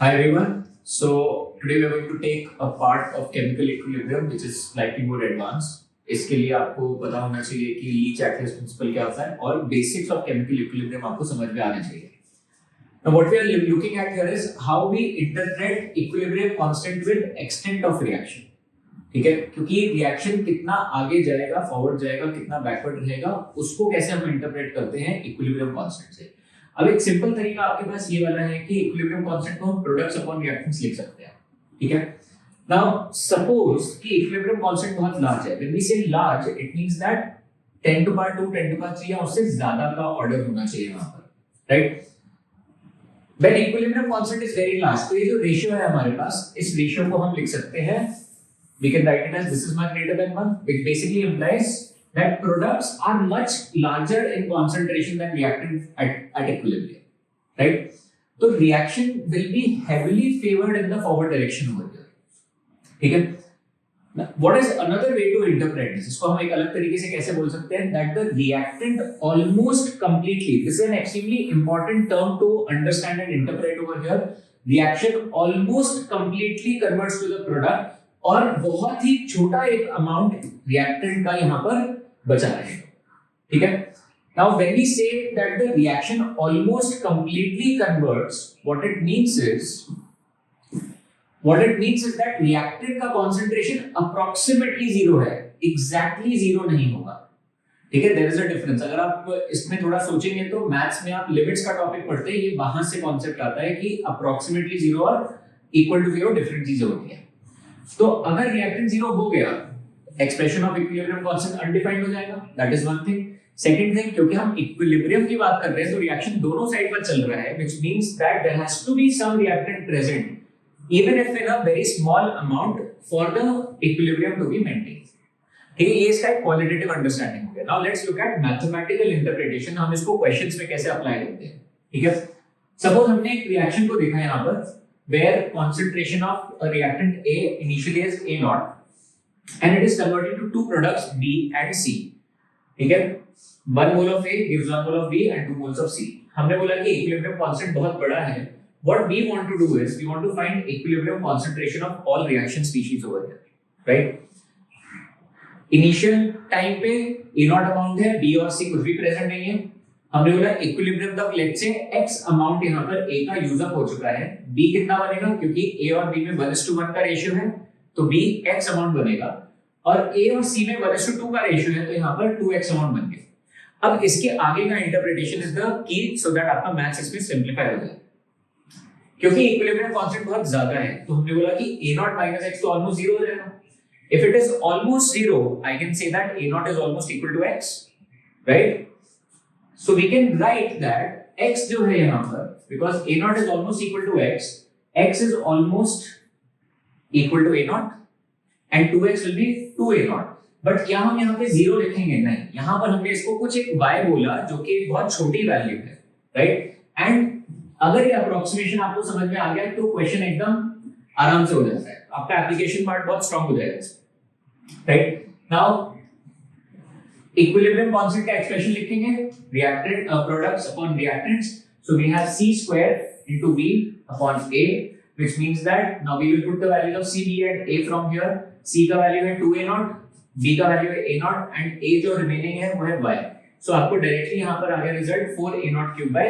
Hi everyone. So today we are going to take a part of chemical equilibrium which is slightly more advanced. इसके लिए आपको पता होना चाहिए कि ली-चैटलेस प्रिंसिपल क्या होता है और बेसिक्स ऑफ केमिकल इक्विलिब्रियम आपको समझ में आना चाहिए. Now what we are looking at here is how we interpret equilibrium constant with extent of reaction. ठीक है, क्योंकि रिएक्शन कितना आगे जाएगा, फॉरवर्ड जाएगा, कितना बैकवर्ड रहेगा, उसको कैसे हम इंटरप्रेट करते हैं इक्विलिब्रियम कांस्टेंट से. अब एक सिंपल तरीका आपके पास ये वाला है कि इक्विलिब्रियम कांस्टेंट को हम प्रोडक्ट्स अपॉन रिएक्टेंस लिख सकते हैं. ठीक है. नाउ सपोज कि इक्विलिब्रियम कांस्टेंट बहुत लार्ज है. When we say large it means that 10 to power 2 10 to power 3 या उससे ज्यादा का ऑर्डर होना चाहिए वहां पर, right. When equilibrium constant is very large, तो ये जो रेशियो है हमारे पास, इस रेशियो को हम लिख सकते हैं, we can write it as this is much greater than 1, which basically implies that products are much larger in concentration than reactants at equilibrium, right? So reaction will be heavily favored in the forward direction over here. ठीक है. What is another way to interpret this? इसको हम एक अलग तरीके से कैसे बोल सकते हैं? That the reactant almost completely. This is an extremely important term to understand and interpret over here. Reaction almost completely converts to the product. और बहुत ही छोटा एक अमाउंट रिएक्टेंट का यहाँ पर बचा रहेगा. ठीक है. Now when we say that the reaction almost completely converts, what it means is that reactant का कंसंट्रेशन अप्रॉक्सिमेटली जीरो है, एग्जैक्टली जीरो नहीं होगा. ठीक है. There is a difference. अगर आप इसमें थोड़ा सोचेंगे तो मैथ्स में आप लिमिट्स का टॉपिक पढ़ते हैं, ये वहां से कॉन्सेप्ट आता है कि अप्रॉक्सिमेटली जीरो और इक्वल टू जीरो डिफरेंट चीजें होती हैं. तो अगर रिएक्टेंट जीरो हो गया, expression of equilibrium constant undefined हो जाएगा. That is one thing. Second thing, क्योंकि हम इक्विलिब्रियम की बात कर रहे हैं तो रिएक्शन दोनों साइड पर चल रहा है, which means that there has to be some reactant present even if in a very small amount for the equilibrium to be maintained. ठीक है. ये इसका एक क्वालिटेटिव अंडरस्टैंडिंग हो गया. Now let's look at mathematical interpretation. हम इसको questions में कैसे अप्लाई करते हैं. ठीक है. सपोज हमने एक रिएक्शन को देखा यहां पर where concentration of a reactant A initially is A naught and it is converted to two products B and C. ठीक है. 1 mole of A gives 1 mole of B and 2 moles of C. हमने बोला कि equilibrium constant बहुत बड़ा है. What we want to do is we want to find equilibrium concentration of all reaction species over here, right? Initial time पे A naught amount है, B और C कुछ भी प्रेजेंट नहीं है. हमने बोला इक्विलिब्रियम तक लेट्स से x अमाउंट यहाँ पर A का यूज अप हो चुका है. B कितना बनेगा, क्योंकि A और B में 1:1 का रेशियो है तो B x अमाउंट बनेगा, और A और C में 1:2 का रेशियो है तो यहाँ पर 2x अमाउंट बन गया. अब इसके आगे का interpretation is the key, so that आपका मैथ्स इसमें सिंपलीफाई हो जाए. क्योंकि इक्विलिब्रियम कांस्टेंट बहुत ज्यादा है तो हमने बोला कि A naught minus x तो ऑलमोस्ट जीरो हो जाएगा. If it is almost zero I can say that A naught is almost equal to x, right. So we can write that x जो है यहाँ पर, because A naught is almost equal to x is almost equal to A naught and 2x will be 2A naught. But क्या हम यहाँ पे zero लिखेंगे? नहीं. यहाँ पर हमने इसको कुछ एक y बोला जो कि एक बहुत छोटी वैल्यू है, राइट. एंड अगर ये अप्रोक्सीमेशन आपको समझ में आ गया तो क्वेश्चन एकदम आराम से हो जाता है. आपका एप्लीकेशन पार्ट बहुत स्ट्रांग हो जाएगा, राइट. नाउ इक्विलिब्रियम कांस्टेंट का एक्सप्रेशन लिखेंगे, reactant products upon reactants. So we have c square into b upon a, which means that now we will put the values of c, b and a from here. c का value है 2a naught, b का value है a naught and a जो remaining है वो है y. सो आपको directly यहां पर आ गया result 4a naught cube by k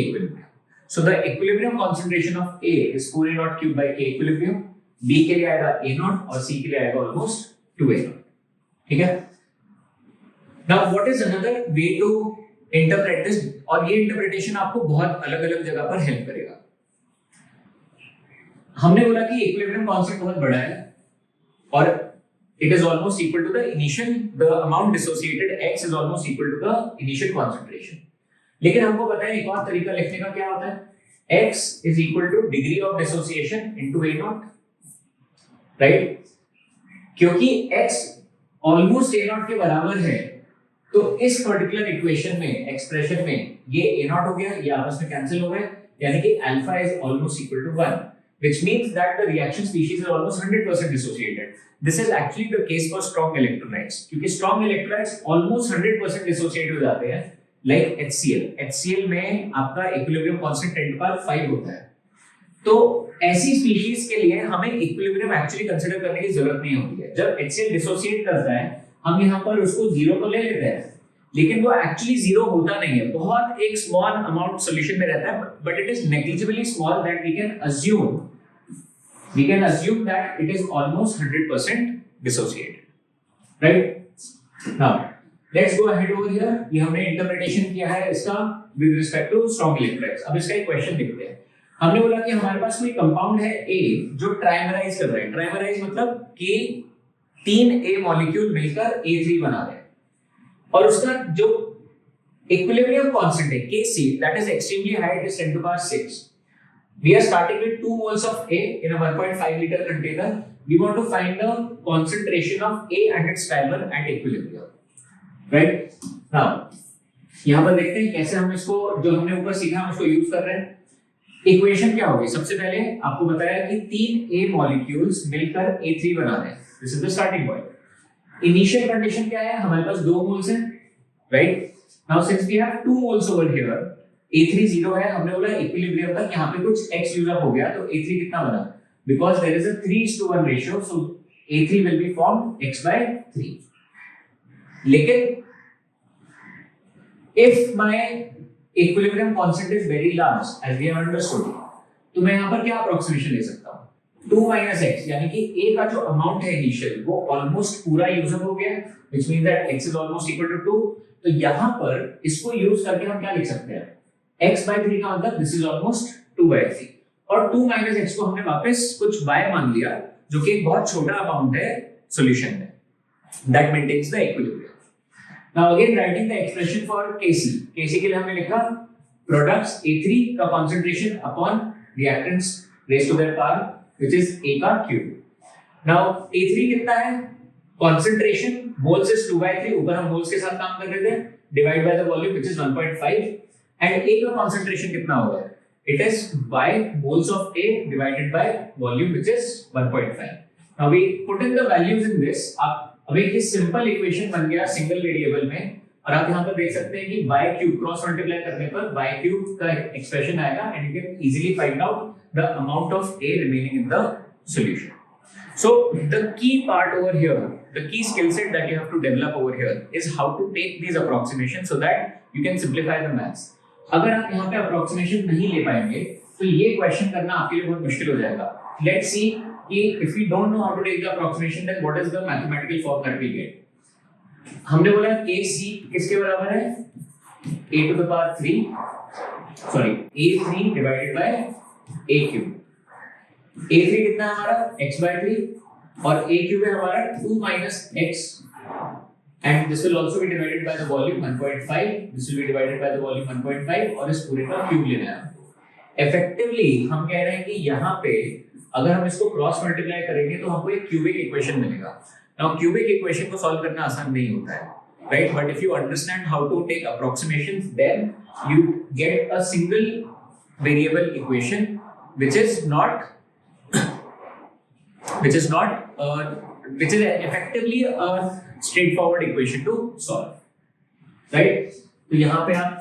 equilibrium. So the equilibrium concentration of a is 4a naught cube by k equilibrium. b के लिए आएगा a naught और c के लिए आएगा almost 2a naught. ठीक है. Now what is another way to interpret this? और ये इंटरप्रिटेशन आपको बहुत अलग-अलग जगह पर हेल्प करेगा. हमने बोला कि इक्विलिब्रियम कांस्टेंट बहुत बड़ा है और it is almost equal to the amount dissociated x is almost equal to the initial concentration. लेकिन हमको पता है एक और तरीका लिखने का क्या होता है, x is equal to degree of dissociation into A naught, right? क्योंकि x almost A naught के बराबर है तो इस पर्टिकुलर इक्वेशन में, एक्सप्रेशन में ये A naught हो गया, ये आपस में कैंसिल हो गए, यानी कि alpha is almost equal to 1, which means that the reaction species are almost 100% dissociated. This is actually the case for strong electrolytes, क्योंकि strong electrolytes almost 100% dissociate हो जाते हैं, like HCl. HCl में आपका equilibrium constant 10 to the power 5 होता है. तो ऐसी स्पीशीज के लिए हमें इक्विलिब्रियम एक्चुअली कंसीडर करने की जरूरत नहीं होती है। जब HCl डिसोसिएट करता है हम यहाँ पर उसको जीरो तो ले लेते हैं, लेकिन वो एक्चुअली जीरो होता नहीं है, बहुत एक स्मॉल अमाउंट सॉल्यूशन में रहता है, but it is negligibly small that we can assume that it is almost 100% dissociated, right? Now let's go ahead over here. ये हमने इंटरप्रिटेशन किया है इसका with respect to strong electrolytes। अब इसका एक क्वेश्चन देखते हैं। हमने बोला कि हमारे पास कोई कंपाउंड है A जो ट्राइमराइज कर रहा है। ट्राइमराइज मतलब कि 3 A मॉलिक्यूल मिलकर A3 बना रहे हैं, और उसका जो इक्विलिब्रियम कांस्टेंट है Kc, that is extremely high, it is 10 to the power 6। We are starting with 2 moles of A in a 1.5 liter container. We want to find the concentration of A and its carbon at equilibrium, right? Now, यहाँ पर देखते हैं कैसे हम इसको जो हमने ऊपर सीखा हम उसको यूज कर रहे हैं। इक्वेशन क्या होगी? सबसे पहले आपको बताया कि 3 A मॉलिक्यूल्स मिलकर A3 बना रहे हैं। This is the starting point. Initial condition क्या है? हमारे पास 2 मोल्स हैं, right? Now since we have 2 moles over here, A3 0 है, हमने बोला इक्विलिब्रियम तक यहाँ पे कुछ X यूज अप हो गया तो A3 कितना बना? Because there is a 3:1 ratio, so A3 will be formed X/3. लेकिन if my equilibrium constant is very large, as we have understood, तो मैं यहाँ पर क्या अप्रोक्सीमेशन ले सकता हूँ? 2 minus X, यानी कि A का जो अमाउंट है इनिशियल वो ऑलमोस्ट पूरा यूज अप हो गया, which means that X is almost equal to 2। तो यहाँ पर इसको यूज करके हम क्या लिख सकते हैं? X/3 का मतलब दिस इज ऑलमोस्ट 2/3, और 2 माइनस x को हमने वापस कुछ y मान लिया जो कि एक बहुत छोटा अमाउंट है सॉल्यूशन में, that maintains the equilibrium. Now again writing the expression for Kc। Kc के लिए हमने लिखा प्रोडक्ट्स A3 का concentration upon reactants raise to their power which is A का क्यूब। नाउ A3 कितना है? कंसंट्रेशन मोल्स इज 2/3, ऊपर हम मोल्स के साथ काम कर रहे थे, divide by the volume which is 1.5, and A का concentration कितना होगा? It is by moles of A divided by volume which is 1.5. Now we put in the values in this। अब एक सिंपल इक्वेशन बन गया सिंगल वेरिएबल में, और आप यहाँ पर देख सकते हैं कि y क्यूब क्रॉस मल्टीप्लाई करने पर y क्यूब का एक्सप्रेशन आएगा, and you can easily find out the amount of A remaining in the solution. So the key part over here, the key skill set that you have to develop over here is how to take these approximations so that you can simplify the maths। अगर आप यहाँ पे approximation नहीं ले पाएंगे तो ये question करना आपके लिए बहुत मुश्किल हो जाएगा। लेट्स सी कि if we don't know how to take the approximation then what is the mathematical form that we get. हमने बोला Kc किसके बराबर है? A to the power 3, sorry A3 divided by A cube. A3 कितना है हमारा? X/3, और A cube है हमारा 2 minus X, and this will also be divided by the volume 1.5, this will be divided by the volume 1.5, और इस पूरे का क्यूब लेना है। इफेक्टिवली हम कह रहे हैं कि यहाँ पे अगर हम इसको क्रॉस मल्टीप्लाई करेंगे तो हमको एक क्यूबिक इक्वेशन मिलेगा। नाउ क्यूबिक इक्वेशन को सॉल्व करना आसान नहीं होता है, right? But if you understand how to take approximations then you get a single variable equation which is effectively a straightforward equation to solve, right? तो यहाँ पे आप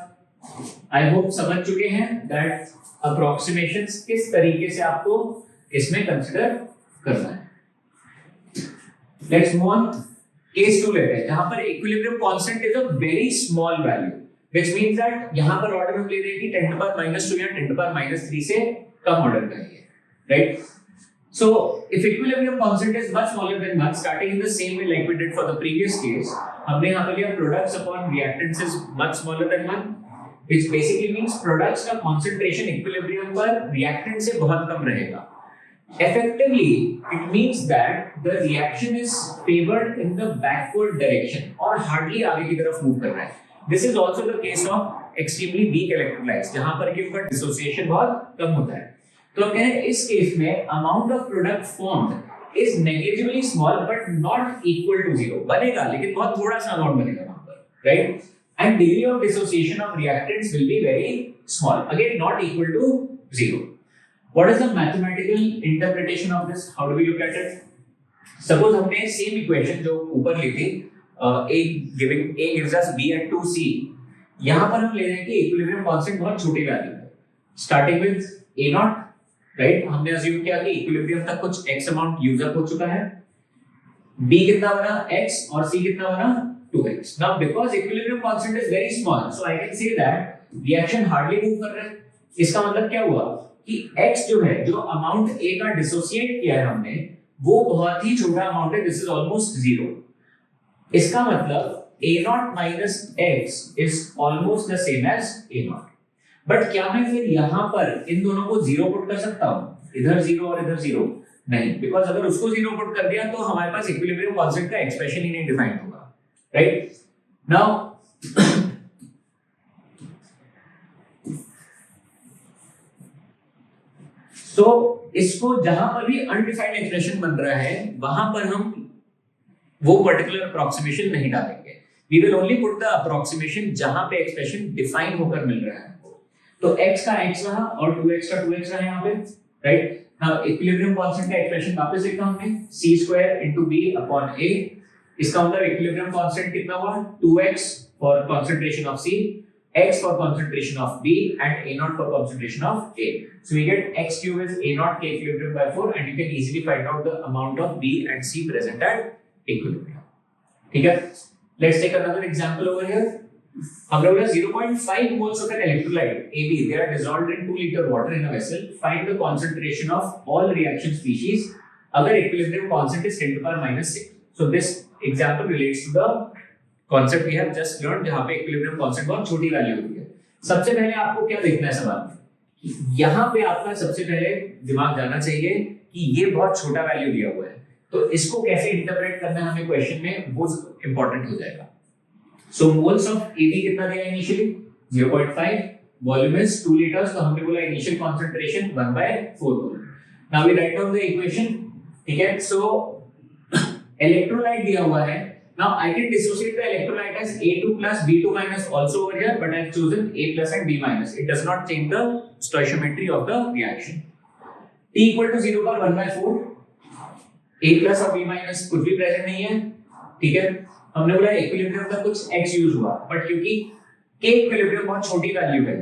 I hope समझ चुके हैं that approximations किस तरीके से आपको इसमें consider करना है। Let's move on। Case 2 लेते हैं जहाँ पर equilibrium constant is a very small value, which means that यहाँ पर order हम ले रहे हैं कि 10 to the power -2 या 10 to the power -3 से कम order करेंगे, right? So if equilibrium constant is much smaller than 1, starting in the same way like we did for the previous case, हमने यहाँ पर लिया products upon reactants is much smaller than 1, which basically means products का concentration equilibrium पर reactant से बहुत कम रहेगा। Effectively, it means that the reaction is favored in the backward direction और hardly आगे की तरफ move कर रहा है। This is also the case of extremely weak electrolytes, जहाँ पर कि उनका dissociation बहुत कम होता है। तो हम कह रहे हैं इस केस में amount of product formed is negligibly small but not equal to 0। बनेगा लेकिन बहुत थोड़ा सा अमाउंट बनेगा वहां पर, right? And degree of dissociation of reactants will be very small, again not equal to 0। What is the mathematical interpretation of this? How do we look at it? Suppose हमने same equation जो ऊपर ली थी, A gives us B and 2C, यहां पर हम ले रहे हैं कि इक्विलिब्रियम कांस्टेंट बहुत छोटी वैल्यू है, स्टार्टिंग विद A0 राइट? हमने अज्यूम किया कि इक्विलिब्रियम तक कुछ x अमाउंट यूज अप हो चुका है, b कितना बना x और c कितना बना 2x. Now because equilibrium constant is very small, so I can say that reaction hardly move कर रहा है. इसका मतलब क्या हुआ कि x जो है, जो अमाउंट a का डिसोसिएट किया है हमने, वो बहुत ही छोटा अमाउंट है. This is almost zero. इसका मतलब a0 minus x is almost the same as a0. But क्या मैं फिर यहाँ पर इन दोनों को जीरो पुट कर सकता हूँ, इधर जीरो और इधर जीरो? नहीं, बिकॉज अगर उसको जीरो पुट कर दिया तो हमारे पास इक्विलिब्रियम कांस्टेंट का एक्सप्रेशन ही नहीं डिफाइन होगा, राइट? नाउ तो इसको जहां पर भी अनडिफाइंड एक्सप्रेशन बन रहा है वहां पर हम वो पर्टिकुलर अप्रोक्सीमेशन नहीं डालेंगे. We will only put the approximation जहां पे एक्सप्रेशन डिफाइन होकर मिल रहा है. तो x का x रहा और 2x का 2x रहा यहाँ पे, राइट? नाउ इक्विलिब्रियम कांस्टेंट का एक्सप्रेशन वापस लिखा हमने c² b upon a. इसका मतलब इक्विलिब्रियम कांस्टेंट कितना हुआ? 2x for concentration of c, x for concentration of b and a0 for concentration of a. So we get x cube is a0 k equilibrium by 4 and you can easily find out the amount of b and c present at equilibrium. ठीक है? Let's take another example over here. हमने बोला 0.5 moles of an electrolyte AB, they are dissolved in 2 liter water in a vessel. Find the concentration of all reaction species अगर equilibrium constant is 10 to the power minus 6. So this example relates to the concept we have just learned जहाँ पे equilibrium constant बहुत छोटी value होती है. सबसे पहले आपको क्या देखना है सवाल में? यहाँ पे आपका सबसे पहले दिमाग जाना चाहिए कि ये बहुत छोटा वैल्यू दिया हुआ है, तो इसको कैसे इंटरप्रेट करना है हमें क्वेश्चन में, वो इंपॉर्टेंट हो जाएगा. So moles of AB कितना दिया इनिशियली? 0.5. Volume is 2 liters, तो हमने बोला initial concentration 1/4 mole. Now we write down the equation. ठीक है? So electrolyte दिया हुआ है. Now I can dissociate the electrolyte as A2 plus B2 minus also over here, but I have chosen A plus and B minus. It does not change the stoichiometry of the reaction. T equal to 0 पर 1/4. A plus और B minus कुछ भी present नहीं है. ठीक है? हमने बोला इक्विलिब्रियम का कुछ x यूज हुआ, बट क्योंकि k इक्विलिब्रियम बहुत छोटी वैल्यू है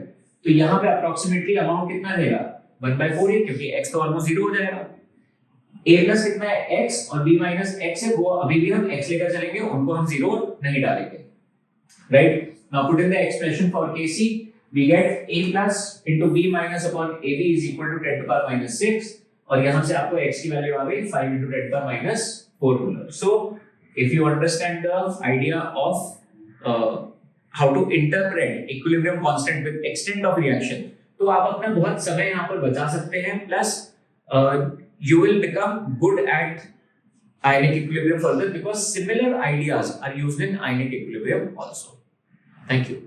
तो यहाँ पे अप्रोक्सीमेटली अमाउंट कितना रहेगा? 1/4 है, क्योंकि x तो ऑलमोस्ट जीरो हो जाएगा. a प्लस कितना है? x और b माइनस x है, वो अभी भी हम x लेकर चलेंगे, उनको हम जीरो नहीं डालेंगे, right? Now put in the expression for kc, we get a plus into b minus upon ab is equal to 10 to the power minus 6 और यहाँ से आपको x की वैल्यू आ गई 5 into 10 to the power minus 4 molar. So if you understand the idea of how to interpret equilibrium constant with extent of reaction, तो आप अपना बहुत समय यहाँ पर बचा सकते हैं, plus you will become good at ionic equilibrium further because similar ideas are used in ionic equilibrium also. Thank you.